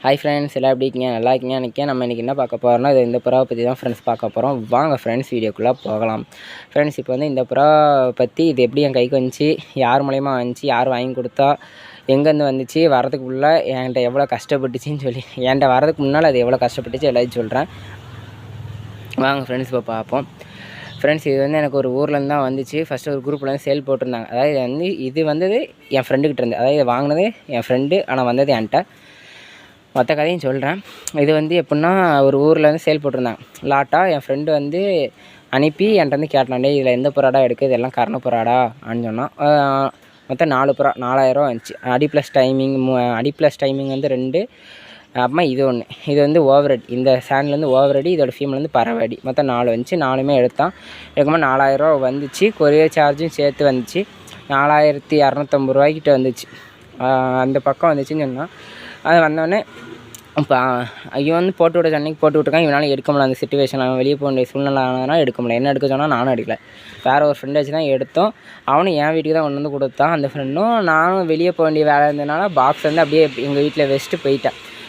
Hi friends, எல்லாம் எப்படி இருக்கீங்க? நல்லா இருக்கீங்க நினைக்கிறேன். நம்ம இன்றைக்கி என்ன பார்க்க போகிறோம்னா, இது இந்த புறாவை பற்றி தான் ஃப்ரெண்ட்ஸ் பார்க்க போகிறோம். வாங்க ஃப்ரெண்ட்ஸ் வீடியோக்குள்ளே போகலாம். ஃப்ரெண்ட்ஸ், இப்போ வந்து இந்த புறா பற்றி இது எப்படி என் கைக்கு வந்துச்சு, யார் மூலயமா வந்துச்சு, யார் வாங்கி கொடுத்தா, எங்கேருந்து வந்துச்சு, வரதுக்கு உள்ள என்கிட்ட எவ்வளோ கஷ்டப்பட்டுச்சின்னு சொல்லி என்கிட்ட வரதுக்கு முன்னால் அது எவ்வளோ கஷ்டப்பட்டுச்சு எல்லாத்தையும் சொல்கிறேன். வாங்க ஃப்ரெண்ட்ஸ் இப்போ பார்ப்போம். ஃப்ரெண்ட்ஸ், இது வந்து எனக்கு ஒரு ஊர்லேருந்து தான் வந்துச்சு. ஃபஸ்ட்டு ஒரு குரூப்பில் வந்து சேல் போட்டிருந்தாங்க. அதாவது இது வந்தது என் ஃப்ரெண்டுக்கிட்ட இருந்து, அதாவது வாங்கினது என் ஃப்ரெண்டு, ஆனால் வந்தது என்கிட்ட. மற்ற கதையும் சொல்கிறேன். இது வந்து எப்படின்னா, ஒரு ஊரில் வந்து சேல் போட்டிருந்தாங்க லாட்டாக. என் ஃப்ரெண்டு வந்து அனுப்பி என்கிட்ட வந்து கேட்டான்டே, இதில் எந்த புறாடா எடுக்கு, இதெல்லாம் கரண புறாடா அப்படின்னு சொன்னான். மொத்தம் 4 புறா 4000 வந்துச்சு. அடி ப்ளஸ் டைமிங் வந்து 2. அப்புறமா இது ஒன்று, இது வந்து ஓவரடி. இந்த சேனல்லேருந்து ஓவரடி, இதோட ஃபீமேலேருந்து பறவடி. மொத்தம் 4 வந்துச்சு. 4மே எடுத்தான். எடுக்கும்போது 4000 வந்துச்சு. கொரியர் சார்ஜும் சேர்த்து வந்துச்சு. 4250 ரூபாய்க்கிட்ட வந்துச்சு. அந்த பக்கம் வந்துச்சுன்னு சொன்னால், அது வந்தோடனே இப்போ இவன் வந்து போட்டு விட அன்றைக்கி போட்டு விட்டுருக்கான். இவனால் எடுக்க முடியல. அந்த சிச்சுவேஷன் அவன் வெளியே போக வேண்டிய சூழ்நிலை ஆனதுனால் எடுக்க முடியல. என்ன எடுக்க சொன்னால் நானும் எடுக்கல. வேறு ஒரு ஃப்ரெண்டு வச்சு தான் எடுத்தோம். அவனும் என் வீட்டுக்கு தான் கொண்டு வந்து கொடுத்தான். அந்த ஃப்ரெண்டும் நானும் வெளியே போக வேண்டிய வேலை இருந்ததுனால பாக்ஸ் வந்து அப்படியே எங்கள் வீட்டில் வச்சுட்டு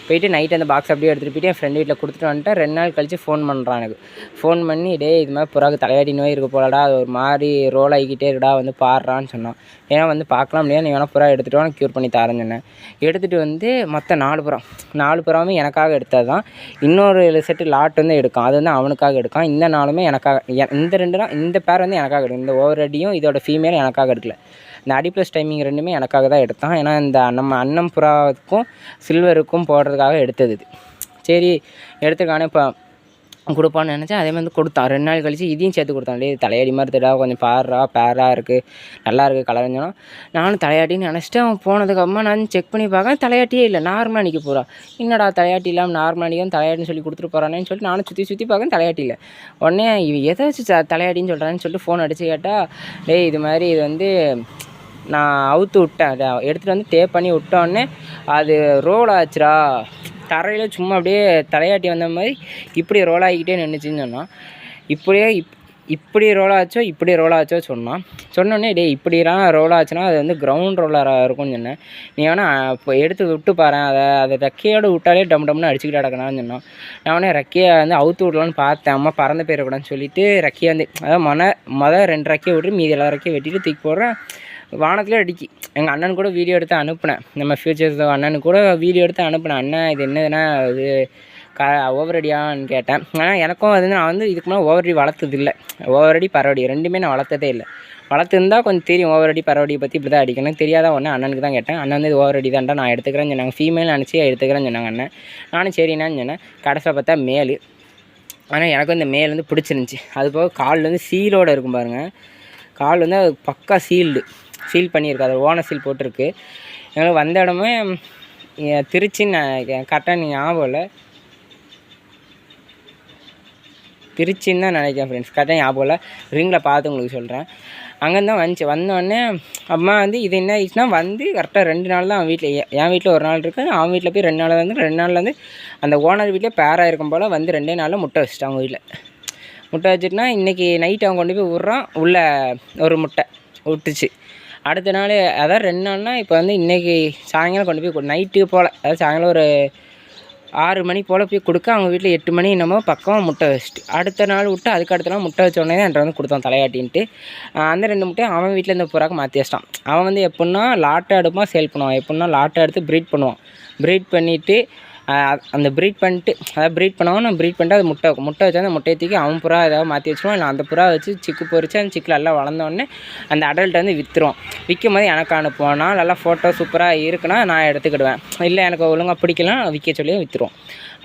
போயிட்டு நைட்டு அந்த பாக்ஸ் அப்படியே எடுத்துகிட்டு போயிட்டு என் ஃப்ரெண்டு வீட்டில் கொடுத்துட்டு வந்துட்டேன். 2 நாள் கழித்து ஃபோன் பண்ணுறான் எனக்கு. ஃபோன் பண்ணி, டே இது மாதிரி புறாக்கு தலையாடி நோய் இருக்க போலடா, அது ஒரு மாதிரி ரோல் ஆகிக்கிட்டே இருக்கடா, வந்து பாடுறான்னு சொன்னான். ஏன்னா வந்து பார்க்கலாம் முடியாது, நீ வேணால் புறா எடுத்துகிட்டு வா, க்யூர் பண்ணி தரேன்னு சொன்னேன். எடுத்துகிட்டு வந்து மொத்தம் 4 புறாவும் எனக்காக எடுத்தது தான். இன்னொரு செட்டு லாட் வந்து எடுக்கும், அது வந்து அவனுக்காக எடுக்கான். இந்த 4மே எனக்காக. இந்த 2 தான், இந்த பேர் வந்து எனக்காக எடுக்கும். இந்த ஓவரடியும் இதோட ஃபீமேலும் எனக்காக எடுக்கல. இந்த அடி ப்ளஸ் டைமிங் 2மே எனக்காக தான் எடுத்தான். ஏன்னா இந்த நம்ம அன்னம் புறாவுக்கும் சில்வருக்கும் போடுறதுக்காக எடுத்தது இது. சரி எடுத்துக்கானே இப்போ கொடுப்பான்னு நினச்சேன். அதே மாதிரி கொடுத்தான். 2 நாள் கழிச்சு இதையும் சேர்த்து கொடுத்தான். டே தலையாடி மாதிரி தெரியா, கொஞ்சம் பேராக இருக்குது, நல்லா இருக்குது கலர்ஞ்சோன்னா. நானும் தலையாட்டின்னு நினச்சிட்டு அவன் போனதுக்கப்புறமா நான் செக் பண்ணி பார்க்கேன், தலையாட்டியே இல்லை. நார்மலாக நிற்க போகிறான். என்னடா தலையாட்டி இல்லாமல் நார்மலாக நிற்கும், தலையாட்டின்னு சொல்லி கொடுத்துட்டு போகிறானேன்னு சொல்லிட்டு நானும் சுற்றி பார்க்கேன், தலையாட்டி இல்லை. உடனே இவன் எதை வச்சு தலையாட்டின்னு சொல்கிறான்னு சொல்லிட்டு ஃபோன் அடித்து கேட்டால், டே இது மாதிரி இது வந்து நான் அவுத்து விட்டேன், அதை எடுத்துகிட்டு வந்து டேப் பண்ணி விட்டோன்னே அது ரோல் ஆச்சுடா, தரையில் சும்மா அப்படியே தலையாட்டி வந்த மாதிரி இப்படி ரோல் ஆகிக்கிட்டே நின்றுச்சின்னு சொன்னான். இப்படி ரோல் ஆச்சோ சொன்னோடனே, டே இப்படிலாம் ரோல் ஆச்சுன்னா அது வந்து கிரவுண்ட் ரோலராக இருக்கும்னு சொன்னேன். நீ வேணால் இப்போ எடுத்து விட்டு பாரு, அதை ரெக்கையோடு விட்டாலே டம்னு அடிச்சுக்கிட்டு கிடக்கணான்னு சொன்னான். நான் உடனே ரெக்கையை வந்து அவுத்து விடலான்னு பார்த்தேன். அம்மா பறந்து போயிடக்கூடாதுன்னு சொல்லிவிட்டு ரெக்கையை வந்து அதாவது 2 ரெக்கையை விட்டு மீதி எல்லா ரெக்கையை வெட்டிட்டு தூக்கி போடுறேன். வானத்தில் அடிக்கி. எங்கள் அண்ணன் கூட வீடியோ எடுத்து அனுப்புனேன். நம்ம ஃபியூச்சர்ஸ் அண்ணனுக்கு கூட வீடியோ எடுத்து அனுப்புனேன். அண்ணன் இது என்னதுன்னா இது ஓவரடியான்னு கேட்டேன். ஆனால் எனக்கும் அது நான் வந்து இதுக்கு முன்னாடி ஓவரடி வளர்த்ததில்லை. ஓவரடி பரவடி 2மே நான் வளர்த்ததே இல்லை. வளர்த்துருந்தால் கொஞ்சம் தெரியும் ஓவரடி பரவடியை பற்றி இப்படி தான் அடிக்கணும். தெரியாத உடனே அண்ணனுக்கு தான் கேட்டேன். அண்ணன் வந்து இது ஓவரடி தான்டா, நான் எடுத்துக்கிறேன்னு சொன்னாங்க. ஃபீமேல் நினச்சி எடுத்துக்கிறேன்னு சொன்னாங்க அண்ணன். நானும் சரிண்ணான்னு சொன்னேன். கடைசியில் பார்த்தா மேலு. ஆனால் எனக்கு இந்த மேல் வந்து பிடிச்சிருந்துச்சி. அது போக கால் வந்து சீலோடு இருக்கும் பாருங்கள். கால் வந்து அது பக்கா சீல் பண்ணியிருக்கு. அது ஓனர் சீல் போட்டிருக்கு. எங்களுக்கு வந்த இடமே திருச்சின்னு கரெக்டாக ஞாபகம் இல்லை, திருச்சின்னு தான் நினைக்கிறேன் ஃப்ரெண்ட்ஸ். கரெக்டாக ஞாபகம் இல்லை, ரிங்கில் பார்த்து உங்களுக்கு சொல்கிறேன். அங்கேருந்து தான் வந்துச்சு. வந்தோடனே அம்மா வந்து இது என்ன ஆயிடுச்சுன்னா, வந்து கரெக்டாக 2 நாள் தான் அவன் வீட்டில், என் வீட்டில் 1 நாள் இருக்குது, அவன் வீட்டில் போய் 2 நாள் வந்து 2 நாளில் வந்து அந்த ஓனர் வீட்டில் பேராக இருக்கும் போல் வந்து 2 நாளில் முட்டை வச்சுட்டு அவங்க வீட்டில் முட்டை வச்சுட்டுனா, இன்றைக்கி நைட்டு அவன் கொண்டு போய் விட்றான். உள்ள ஒரு முட்டை விட்டுச்சு. அடுத்த நாள் அதாவது 2 நாள்னால் இப்போ வந்து இன்றைக்கி சாயங்காலம் கொண்டு போய் நைட்டு போல், அதாவது சாயங்காலம் ஒரு 6 மணி போல் போய் கொடுக்க, அவங்க வீட்டில் 8 மணி என்னமோ பக்கம் முட்டை வச்சுட்டு, அடுத்த நாள் விட்டு அதுக்கு அடுத்த நாள் முட்டை வச்ச உடனே தான் என்கிட்ட வந்து கொடுத்தான் தலையாட்டின்ட்டு. அந்த 2 முட்டையும் அவன் வீட்டில் இந்த புறாக்கு மாற்றி வச்சிட்டான். அவன் வந்து எப்படின்னா லாட்டை எடுப்பான், சேல் பண்ணுவான். எப்படின்னா லாட்டை எடுத்து ப்ரீட் பண்ணுவான். ப்ரீட் பண்ணிவிட்டு அந்த ப்ரீட் பண்ணிட்டு, அதாவது ப்ரீட் பண்ணுவான். நான் ப்ரீட் பண்ணிட்டு அது முட்டை வச்சு அந்த முட்டையை தூக்கி அவன் புறா ஏதாவது மாற்றி வச்சுருவான். இல்லை அந்த புறா வச்சு சிக்கு பொறிச்சு அந்த சிக்கில் எல்லாம் வளர்ந்தோடனே அந்த அடல்ட்டை வந்து விற்றுருவான். விற்கும் போது எனக்கு அனுப்புவான். நான் நல்லா ஃபோட்டோ சூப்பராக இருக்குன்னா நான் எடுத்துக்கிடுவேன். இல்லை எனக்கு ஒழுங்காக பிடிக்கலாம் விற்க சொல்லி விற்றுருவோம்.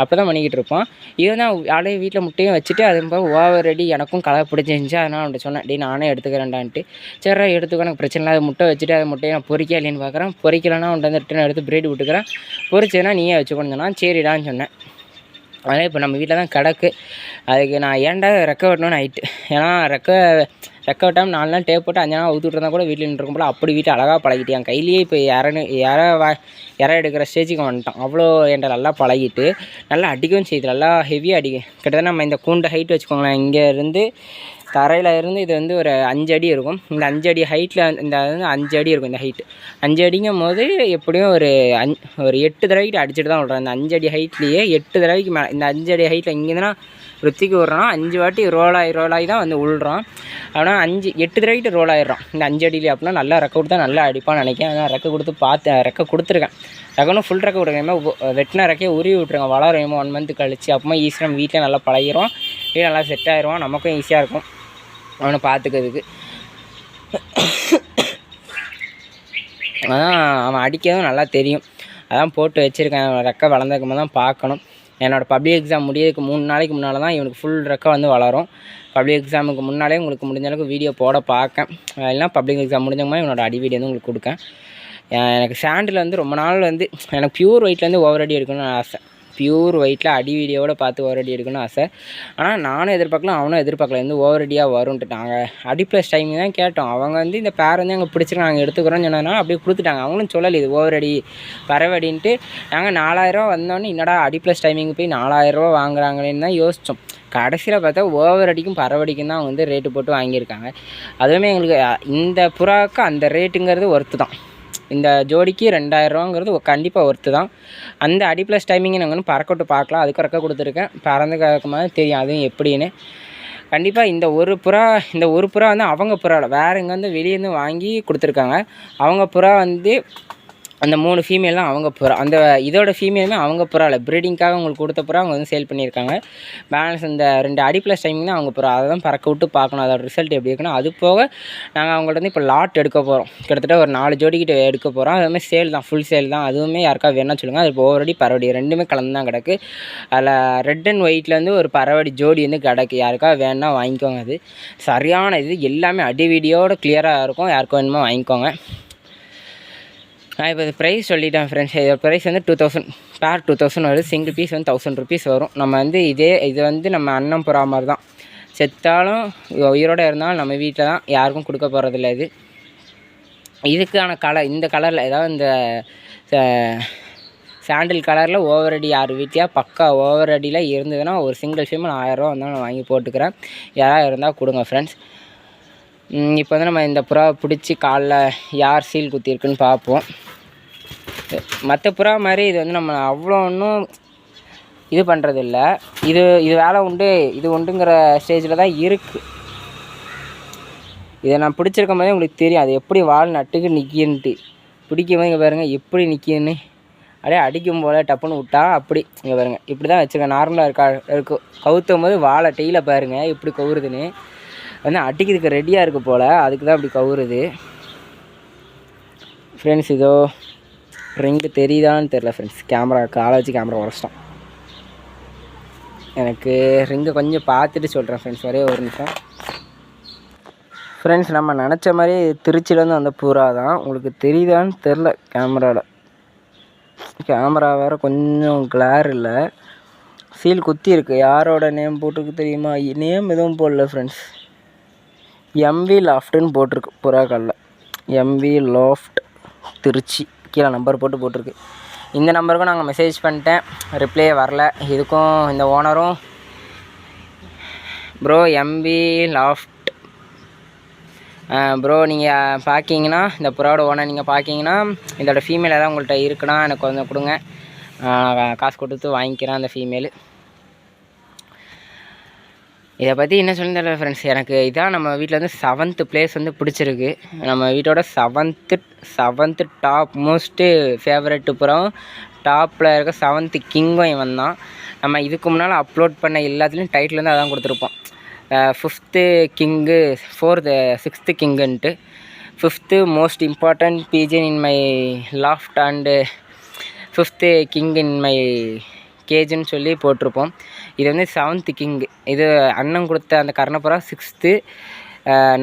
அப்போ தான் பண்ணிக்கிட்டு இருப்போம். இதுதான் அப்படியே வீட்டில் முட்டையும் வச்சுட்டு, அது போக ஓவரடி எனக்கும் கலர் பிடிச்சிருந்துச்சி. அதனால் அவன்கிட்ட சொன்னேன், டே நானே எடுத்துக்கிறேன்டான்ட்டு. சரி எடுத்துக்கோ, எனக்கு பிரச்சனை இல்லை. அது முட்டை வச்சுட்டு அது முட்டையை நான் பொறிக்க இல்லைன்னு பார்க்குறேன். பொறிக்கலைன்னா அவன்கிட்ட வந்து ரிட்டன் எடுத்து பிரீட் விட்டுக்கிறேன். பொறிச்சதுன்னா நீயே வச்சுக்கோன்னு சொன்னால் சரிடான்னு சொன்னேன். அதனால் இப்போ நம்ம வீட்டில் தான் கிடக்கு. அதுக்கு நான் ஏன்டா ரெக்க வெட்டணும்னு ஆகிட்டு. ஏன்னா ரெக்க வெட்டாமல் 4 நாள் டேப் போட்டு 5 நாள் அவுத்து விட்டுருந்தா கூட வீட்டில் நின்றுருக்கும் போல் அப்படி வீட்டை அழகாக பழகிட்டு என் கையிலேயே இப்போ இற எடுக்கிற ஸ்டேஜுக்கு வந்துட்டான். அவ்வளோ என்கிட்ட நல்லா பழகிட்டு நல்லா அடிக்கவும் செய்யுது. நல்லா ஹெவியாக அடிக்கும். கிட்டத்தட்ட நம்ம இந்த கூண்டை ஹைட் வச்சுக்கோங்களேன், இங்கேருந்து தரையில் இருந்து இது வந்து ஒரு 5 அடி இருக்கும். இந்த 5 அடி ஹைட்டில் இந்த 5 அடி இருக்கும். இந்த ஹைட்டு 5 அடிங்கும் போது எப்படியும் ஒரு 8 தடவைக்கிட்ட அடிச்சுட்டு தான் விட்றோம். இந்த 5 அடி ஹைட்லேயே 8 தடவைக்கு மேலே இந்த 5 அடி ஹைட்டில் இங்கேருந்துனா ருத்திக்கு விட்றோன்னா 5 வாட்டி ரோலாகி தான் வந்து விழுறோம். ஆனால் 8 தடவைக்கிட்ட ரோல் ஆகிடுறோம் இந்த 5 அடியிலே. அப்படின்னா நல்லா ரெக்க கொடுத்தா நல்லா அடிப்பான்னு நினைக்கிறேன். ஆனால் ரெக்க கொடுத்து பார்த்தேன், ரெக்க கொடுத்துருக்கேன். ரெக்கனும் ஃபுல் ரெக்க கொடுக்குறேன். வெட்டின ரெக்கையை உருவி விட்ருங்க, வளரும் 1 மந்த் கழிச்சு. அப்போ ஈஸியாக நம்ம வீட்டில் நல்லா பழகிரும், வீட்டில் நல்லா செட் ஆகிடுவோம், நமக்கும் ஈஸியாக இருக்கும் அவனை பார்த்துக்கிறதுக்கு. அதான் அவன் அடிக்கிறதும் நல்லா தெரியும். அதான் போட்டு வச்சுருக்கேன். ரெக்கை வளர்ந்ததுக்கு தான் பார்க்கணும். என்னோடய பப்ளிக் எக்ஸாம் முடியறதுக்கு 3 நாளைக்கு முன்னால் தான் இவனுக்கு ஃபுல் ரெக்கை வந்து வளரும். பப்ளிக் எக்ஸாமுக்கு முன்னாலே உங்களுக்கு முடிஞ்ச அளவுக்கு வீடியோ போட பார்க்கேன். இல்லைனா பப்ளிக் எக்ஸாம் முடிஞ்சவங்க இவனோட அடி வீடியோ வந்து உங்களுக்கு கொடுக்கேன். எனக்கு சாண்டில் வந்து ரொம்ப நாள் வந்து எனக்கு ப்யூர் ஒயிட்லேருந்து ஓவர் அடி எடுக்கணும்னு ஆசை. ப்யூர் ஒயிட்டில் அடி வீடியோவோட பார்த்து ஓவர் அடி எடுக்கணும்னு ஆசை. ஆனால் நானும் எதிர்பார்க்கலாம், அவனும் எதிர்பார்க்கல வந்து ஓவர் அடியாக வரும்ன்ட்டு. நாங்கள் அடி ப்ளஸ் டைமிங் தான் கேட்டோம். அவங்க வந்து இந்த பேர் வந்து அங்கே பிடிச்சிருக்கு, நாங்கள் எடுத்துக்கிறோன்னு சொன்னதுனால அப்படியே கொடுத்துட்டாங்க. அவங்களும் சொல்லலை இது ஓவர் அடி பறவடின்ட்டு. நாங்கள் 4000 வந்தோன்னே என்னடா அடி ப்ளஸ் டைமிங் போய் 4000 வாங்குறாங்களேன்னு தான் யோசித்தோம். கடைசியில் பார்த்தா ஓவர் அடிக்கும் பறவடிக்கும் தான் வந்து ரேட்டு போட்டு வாங்கியிருக்காங்க. அதுவுமே எங்களுக்கு இந்த புறாவுக்கு அந்த ரேட்டுங்கிறது ஒர்த்து தான். இந்த ஜோடிக்கு 2000 கண்டிப்பாக ஒர்த்து தான். அந்த அடி ப்ளஸ் டைமிங்கை நாங்கள் வந்து பறக்கட்டு பார்க்கலாம். அதுக்கு ரெக்க கொடுத்துருக்கேன். பறந்து கேட்கும்போது தெரியும் அதுவும் எப்படின்னு. கண்டிப்பாக இந்த ஒரு புறா வந்து அவங்க புறாவில் வேறு இங்கே வந்து வெளியேருந்து வாங்கி கொடுத்துருக்காங்க. அவங்க புறா வந்து அந்த 3 ஃபீமேல் தான் அவங்க புறா. அந்த இதோட ஃபீமேலுமே அவங்க புறாவில் ப்ரீடிங்காக அவங்களுக்கு கொடுத்த புறா அவங்க வந்து சேல் பண்ணியிருக்காங்க. பேலன்ஸ் இந்த 2 அடி ப்ளஸ் டைமிங் தான் அவங்க புறா. அதை தான் பறக்க விட்டு பார்க்கணும் அதோட ரிசல்ட் எப்படி இருக்குன்னு. அது போக நாங்கள் அவங்கள்ட்ட வந்து இப்போ லாட் எடுக்க போகிறோம். கிட்டத்தட்ட ஒரு 4 ஜோடிக்கிட்ட எடுக்க போகிறோம். அதுவுமே சேல் தான், ஃபுல் சேல் தான். அதுவுமே யாருக்கா வேணால் சொல்லுங்கள். அது இப்போ ஓவரடி பறவடி ரெண்டுமே கலந்து தான் கிடக்கு. அதில் ரெட் அண்ட் ஒயிட்லேருந்து ஒரு பறவடி ஜோடி வந்து கிடக்கு. யாருக்கா வேணால் வாங்கிக்கோங்க. அது சரியான இது எல்லாமே அடி வீடியோட கிளியராக இருக்கும். யாருக்கும் வேணுமோ வாங்கிக்கோங்க. நான் இப்போ ப்ரைஸ் சொல்லிட்டேன் ஃப்ரெண்ட்ஸ். இதோட ப்ரைஸ் வந்து 2000 பேர் 2000 வருது. சிங்கிள் பீஸ் வந்து 1000 ருபீஸ் வரும். நம்ம வந்து இது வந்து நம்ம அண்ணன் புறா மாதிரி தான். செத்தாலும் உயிரோடு இருந்தாலும் நம்ம வீட்டில் தான், யாருக்கும் கொடுக்க போகிறதில்ல. இதுக்கான கலர் இந்த கலரில் ஏதாவது இந்த சாண்டில் கலரில் ஓவர் அடி யார் வீட்லையாக பக்கா ஓவர் அடியில் இருந்ததுன்னா ஒரு சிங்கிள் ஃபீமேல் 1000 வந்து நான் வாங்கி போட்டுக்கிறேன். யாராவது இருந்தால் கொடுங்க ஃப்ரெண்ட்ஸ். இப்போ வந்து நம்ம இந்த புறாவை பிடிச்சி காலில் யார் சீல் குத்திருக்குன்னு பார்ப்போம். மற்ற புறா மாதிரி இது வந்து நம்ம அவ்வளோ ஒன்றும் இது பண்ணுறதில்ல. இது வேலை உண்டு, இது உண்டுங்கிற ஸ்டேஜில் தான் இருக்குது. இதை நான் பிடிச்சிருக்கும் போதே உங்களுக்கு தெரியும் அது எப்படி வால் நட்டுக்கு நிற்கின்ட்டு. பிடிக்கும் போது இங்கே பாருங்கள் எப்படி நிற்கின்னு. அப்படியே அடிக்கும் போல் டப்புன்னு விட்டா அப்படி இங்கே பாருங்கள் இப்படி தான் வச்சுருக்கேன். நார்மலாக இருக்கும். கவுத்தும் போது வாழை டெய்ல பாருங்கள் எப்படி கவுறுதுன்னு. வந்து அடிக்கிறதுக்கு ரெடியாக இருக்குது போல், அதுக்கு தான் அப்படி கவுறுது ஃப்ரெண்ட்ஸ். இதோ ரிங்கு தெரியுதான்னு தெரில ஃப்ரெண்ட்ஸ். கேமரா காலை வச்சு கேமரா உடச்சிட்டோம். எனக்கு ரிங்கை கொஞ்சம் பார்த்துட்டு சொல்கிறேன் ஃப்ரெண்ட்ஸ். ஒரே ஒரு நிமிஷம் ஃப்ரெண்ட்ஸ். நம்ம நினச்ச மாதிரி திருச்சியிலேருந்து வந்த புறா தான். உங்களுக்கு தெரியுதான்னு தெரில கேமராவில். கேமரா வேறு கொஞ்சம் கிளார் இல்லை. சீல் குத்தி இருக்குது. யாரோட நேம் போட்டிருக்கு தெரியுமா? நேம் எதுவும் போடல ஃப்ரெண்ட்ஸ். எம்வி லாஃப்ட்டுன்னு போட்டிருக்கு புறாக்காலில். எம்வி லாஃப்ட் திருச்சி கீழே நம்பர் போட்டிருக்கு. இந்த நம்பருக்கும் நாங்கள் மெசேஜ் பண்ணிட்டேன், ரிப்ளே வரல. இதுக்கும் இந்த ஓனரும் ப்ரோ எம்வி லாஃப்ட் ப்ரோ நீங்கள் பார்க்கிங்கன்னா இந்த புறாவோட ஓனர் நீங்கள் பார்க்கிங்கன்னா இதோட ஃபீமேல் ஏதாவது உங்கள்கிட்ட இருக்குன்னா எனக்கு கொஞ்சம் கொடுங்க, காசு கொடுத்து வாங்கிக்கிறேன் அந்த ஃபீமேலு. இதை பற்றி என்ன சொல்லி தரல ஃப்ரெண்ட்ஸ். எனக்கு இதான் நம்ம வீட்டில் வந்து 7th பிளேஸ் வந்து பிடிச்சிருக்கு. நம்ம வீட்டோட 7th டாப் மோஸ்ட்டு ஃபேவரெட்டு புறம் டாப்பில் இருக்க 7th கிங்கும் இவன் தான். நம்ம இதுக்கு முன்னால் அப்லோட் பண்ண எல்லாத்துலேயும் டைட்டில் வந்து அதான் கொடுத்துருப்போம். 5th கிங்கு, 6th கிங்குன்ட்டு. 5th most important pigeon in my loft and 5th king in my கேஜுன்னு சொல்லி போட்டிருப்போம். இது வந்து 7th கிங்கு. இது அண்ணன் கொடுத்த அந்த கர்ணப்புறா 6th.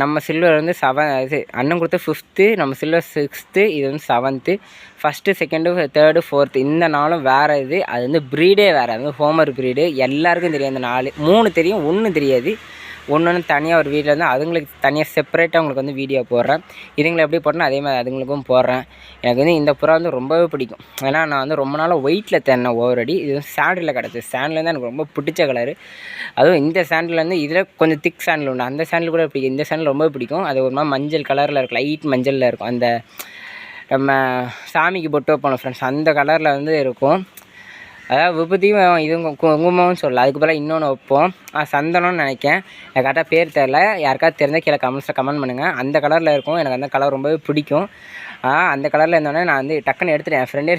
நம்ம சில்வர் வந்து அண்ணன் கொடுத்த 5th, நம்ம சில்வர் 6th. இது வந்து 7th. 1st, 2nd, 3rd, 4th இந்த 4ம் வேறு. அது வந்து ப்ரீடே வேறு. அது வந்து ஹோமர் ப்ரீடு. எல்லாருக்கும் தெரியும். அந்த 3 தெரியும், 1 தெரியாது. ஒன்று தனியாக ஒரு வீட்டில் வந்து அதுங்களுக்கு தனியாக செப்பரேட்டாக உங்களுக்கு வந்து வீடியோ போடுறேன். இதுங்களை எப்படி போட்டேன்னா அதே மாதிரி அதுங்களுக்கும் போடுறேன். எனக்கு வந்து இந்த புறா வந்து ரொம்பவே பிடிக்கும். ஏன்னா நான் வந்து ரொம்ப நாளாக ஒயிட்டில் தேடினேன் ஓவரடி. இது வந்து சாண்டில் கிடச்சி. சாண்டில் வந்து எனக்கு ரொம்ப பிடிச்ச கலரு. அதுவும் இந்த சாண்டில் வந்து இதில் கொஞ்சம் திக் சாண்டில் உண்டு. அந்த சாண்டில் கூட பிடிக்கும். இந்த சாண்டில் ரொம்ப பிடிக்கும். அது ஒரு மாதிரி மஞ்சள் கலரில் இருக்கும், லைட் மஞ்சளில் இருக்கும். அந்த நம்ம சாமிக்கு பொட்டு வைப்போம் ஃப்ரெண்ட்ஸ், அந்த கலரில் வந்து இருக்கும். அதாவது விபூதியும் இதுவும் குங்குமம்னு சொல்லலாம். அதுக்கு பதிலாக இன்னொன்று வைப்போம், சந்தனம்னு நினைக்கேன். எனக்கு கரெக்டாக பேர் தெரில. யாருக்காவது தெரிஞ்சால் கீழே கமெண்ட்ஸில் கமெண்ட் பண்ணுங்கள். அந்த கலரில் இருக்கும். எனக்கு அந்த கலர் ரொம்பவே பிடிக்கும். அந்த கலரில் இருந்தோடனே நான் வந்து டக்குன்னு எடுத்துட்டேன். என் ஃப்ரெண்டே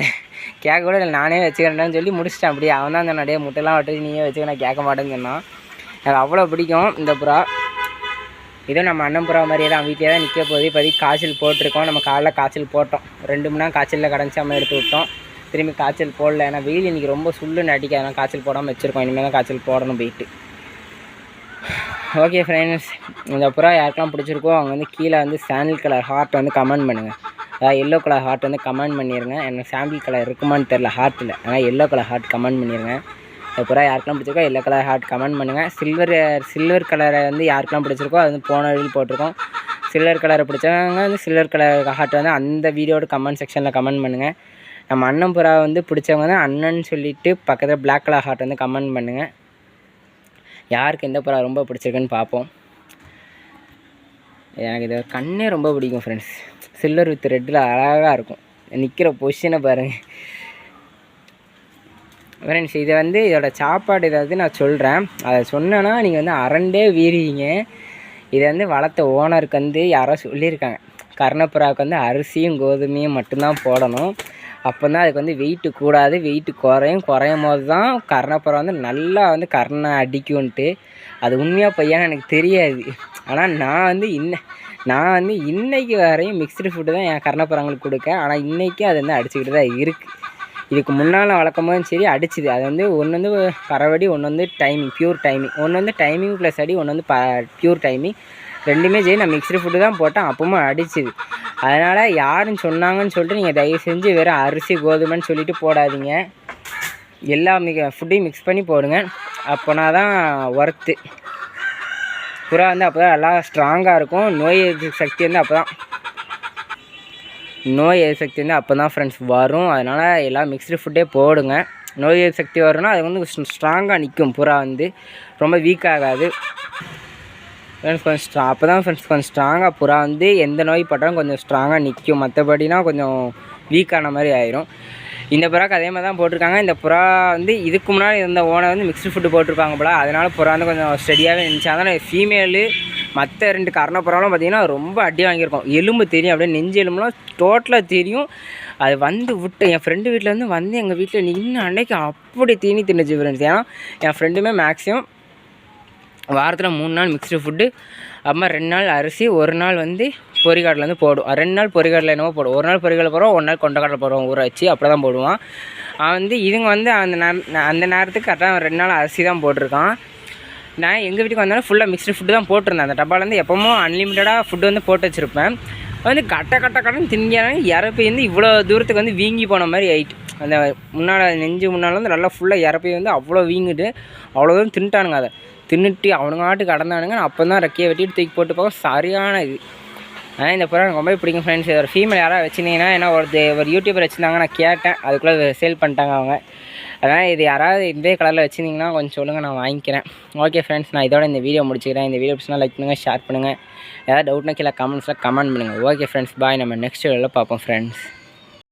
கேட்க கூட இல்லை, நானே வச்சுக்கிறேன்னு சொல்லி முடிச்சிட்டேன். அப்படியே அவன் தான் அந்த நிறைய முட்டைலாம் வட்டி நீயே வச்சுக்க, நான் கேட்க மாட்டேன்னு சொன்னான். எனக்கு அவ்வளோ பிடிக்கும் இந்த புறா. இதுவும் நம்ம அண்ணன் புறா மாதிரியே தான் வீட்டிலே தான் நிற்க போகுது. இப்போதைக்கு காய்ச்சல் போட்டிருக்கோம். நம்ம காலைல காய்ச்சல் போட்டோம், 2 மணி நேரம் காய்ச்சலில் கிடச்சி நம்ம எடுத்து விட்டோம். திரும்பி காய்ச்சல் போடல. ஏன்னா வெயில் இன்றைக்கி ரொம்ப சுள்ளுன்னு அடிக்க, அதனால் காய்ச்சல் போடாமல் வச்சுருக்கோம். இனிமேல் தான் காய்ச்சல் போடணும் போயிட்டு. ஓகே ஃப்ரெண்ட்ஸ், இந்த புறா யாருக்கெல்லாம் பிடிச்சிருக்கோ அவங்க வந்து கீழே வந்து சாண்டில் கலர் ஹார்ட் வந்து கமெண்ட் பண்ணுங்கள். அதாவது எல்லோ கலர் ஹார்ட் வந்து கமெண்ட் பண்ணிடுங்க. எனக்கு சாண்டில் கலர் இருக்குமான்னு தெரில ஹார்ட்டில், ஆனால் எல்லோ கலர் ஹார்ட் கமெண்ட் பண்ணிடுங்க. இந்த புறா யாருக்கெல்லாம் பிடிச்சிருக்கோ எல்லோ கலர் ஹார்ட் கமெண்ட் பண்ணுங்கள். சில்வர் கலரை வந்து யாருக்கெல்லாம் பிடிச்சிருக்கோ அது வந்து போன வழியில் போட்டிருக்கோம். சில்வர் கலரை பிடிச்சவங்க வந்து சில்வர் கலர் ஹார்ட் வந்து அந்த வீடியோட கமெண்ட் செக்ஷனில் கமெண்ட் பண்ணுங்கள். நம்ம அண்ணன் புறா வந்து பிடிச்சவங்க வந்து அண்ணன் சொல்லிவிட்டு பக்கத்தில் பிளாக் கலர் ஹார்ட் வந்து கமெண்ட் பண்ணுங்கள். யாருக்கு எந்த புறா ரொம்ப பிடிச்சிருக்குன்னு பார்ப்போம். எனக்கு இது கண்ணே ரொம்ப பிடிக்கும் ஃப்ரெண்ட்ஸ். சில்வர் வித் ரெட்டில் அழகாக இருக்கும். நிற்கிற பொசிஷனை பாருங்கள் ஃப்ரெண்ட்ஸ். இதை வந்து இதோட சாப்பாடு ஏதாவது நான் சொல்கிறேன். அதை சொன்னேன்னா நீங்கள் வந்து அரண்டே வீறுவீங்க. இதை வந்து வளர்த்த ஓனருக்கு வந்து யாரோ சொல்லியிருக்காங்க, கர்ணப்புறாவுக்கு வந்து அரிசியும் கோதுமையும் மட்டும்தான் போடணும். அப்போ தான் அதுக்கு வந்து வெயிட்டு கூடாது, வெயிட்டு குறையும் போது தான் கர்ணப்புறா வந்து நல்லா வந்து கர்ணை அடிக்கும்ன்ட்டு. அது உண்மையாக பொய்யான்னு எனக்கு தெரியாது. ஆனால் நான் வந்து இன்றைக்கி வரையும் மிக்ஸ்டு ஃபுட்டு தான் என் கர்ணப்புறாங்களுக்கு கொடுக்கேன். ஆனால் இன்றைக்கி அது வந்து அடிச்சுக்கிட்டு தான் இருக்குது. இதுக்கு முன்னால் வளர்க்கும் போதும் சரி அடிச்சுது. அது வந்து ஒன்று வந்து பறவடி, ஒன்று வந்து டைமிங், ப்யூர் டைமிங். ஒன்று வந்து டைமிங் ப்ளஸ் அடி, ஒன்று வந்து ப்யூர் டைமிங். ரெண்டுமே சரி. நான் மிக்ஸ்டு ஃபுட்டு தான் போட்டேன், அப்பவும் அடிச்சுது. அதனால் யாருன்னு சொன்னாங்கன்னு சொல்லிட்டு நீங்கள் தயவு செஞ்சு வெறும் அரிசி கோதுமைன்னு சொல்லிவிட்டு போடாதீங்க. எல்லா ஃபுட்டையும் மிக்ஸ் பண்ணி போடுங்க. அப்போனா தான் ஒர்த்து. புறா வந்து அப்போ தான் நல்லா ஸ்ட்ராங்காக இருக்கும். நோய் எதிர்ப்பு சக்தி வந்து அப்போ தான் ஃப்ரெண்ட்ஸ் வரும். அதனால் எல்லாம் மிக்ஸ்டு ஃபுட்டே போடுங்க. நோய் எதிர்ப்பு சக்தி வரும்னா அது வந்து ஸ்ட்ராங்காக நிற்கும். புறா வந்து ரொம்ப வீக் ஆகாது ஃப்ரெண்ட்ஸ். கொஞ்சம் அப்போ தான் ஃப்ரெண்ட்ஸ் கொஞ்சம் ஸ்ட்ராங்காக புறா வந்து எந்த நோய் பட்டாலும் கொஞ்சம் ஸ்ட்ராங்காக நிற்கும். மற்றபடினா கொஞ்சம் வீக்கான மாதிரி ஆயிரும். இந்த புறாக்கு அதே மாதிரி தான் போட்டிருக்காங்க. இந்த புறா வந்து இதுக்கு முன்னாடி இருந்த ஓனர் வந்து மிக்ஸ்டு ஃபுட்டு போட்டிருப்பாங்க போல், அதனால் புறா வந்து கொஞ்சம் ஸ்டெடியாகவே இருந்துச்சு. அதனால் ஃபீமேலு மற்ற 2 கர்ணப்புறாலும் பார்த்திங்கன்னா ரொம்ப அடி வாங்கியிருக்கோம். எலும்பு தெரியும், அப்படியே நெஞ்சு எலும்புலாம் டோட்டலாக தெரியும். அது வந்து விட்டு என் ஃப்ரெண்டு வீட்டில் வந்து எங்கள் வீட்டில் நின்று அன்றைக்கி அப்படி தீனி தின்னுச்சு ஃப்ரெண்ட்ஸ். ஏன்னா என் ஃப்ரெண்டுமே மேக்ஸிமம் வாரத்தில் 3 நாள் மிக்ஸ்டு ஃபுட்டு, அப்புறமா 2 நாள் அரிசி, 1 நாள் வந்து பொரிகாட்டில் வந்து போடும். 2 நாள் பொரிகாட்டில் என்னவோ போடும். 1 நாள் பொரிகாட்டில் போடுவோம், 1 நாள் கொண்டக்காட்டில் போடுவோம், ஊற வச்சு அப்படி தான் போடுவான். வந்து இதுங்க வந்து அந்த நேரத்துக்கு கரெக்டாக 2 நாள் அரிசி தான் போட்டிருக்கான். நான் எங்கள் வீட்டுக்கு வந்தாலும் ஃபுல்லாக மிக்ஸ்டு ஃபுட்டு தான் போட்டிருந்தேன். அந்த டப்பாலேருந்து எப்போவும் அன்லிமிட்டடாக ஃபுட்டு வந்து போட்டு வச்சுருப்பேன். வந்து கட்டன்னு திங்கிறாங்க. இறப்பி வந்து இவ்வளோ தூரத்துக்கு வந்து வீங்கி போன மாதிரி ஆயிட்டு. அந்த நெஞ்சு முன்னால் வந்து நல்லா ஃபுல்லாக இறப்பி வந்து அவ்வளோ வீங்கிட்டு அவ்வளோ தூரம் தின்ட்டானுங்க. அதை தின்னுட்டு அவனுங்க ஆட்டுக்கு கடந்தானுங்க. அப்போ தான் ரெக்கையை வெட்டிட்டு தூக்கி போட்டு போக சரியான இது. ஆனால் இந்த புறா எனக்கு ரொம்ப பிடிக்கும் ஃப்ரெண்ட்ஸ். ஒரு ஃபீமேல் யாராவது வச்சுருந்தீங்கன்னா, ஏன்னா ஒரு யூடியூபர் வச்சுருந்தாங்க, நான் கேட்டேன், அதுக்குள்ளே சேல் பண்ணிட்டாங்க அவங்க. அதனால் இது யாராவது இதே கலரில் வச்சுருந்தீங்கன்னா கொஞ்சம் சொல்லுங்கள், நான் வாங்கிக்கிறேன். ஓகே ஃப்ரெண்ட்ஸ், நான் இதோட இந்த வீடியோ முடிச்சுக்கிறேன். இந்த வீடியோ பிடிச்சினா லைக் பண்ணுங்கள், ஷேர் பண்ணுங்கள். ஏதாவது டவுட்னா கீழே கமெண்ட்ஸில் கமெண்ட் பண்ணுங்கள். ஓகே ஃப்ரெண்ட்ஸ், பாய். நம்ம நெக்ஸ்ட் வீடியோவில் பார்ப்போம் ஃப்ரெண்ட்ஸ்.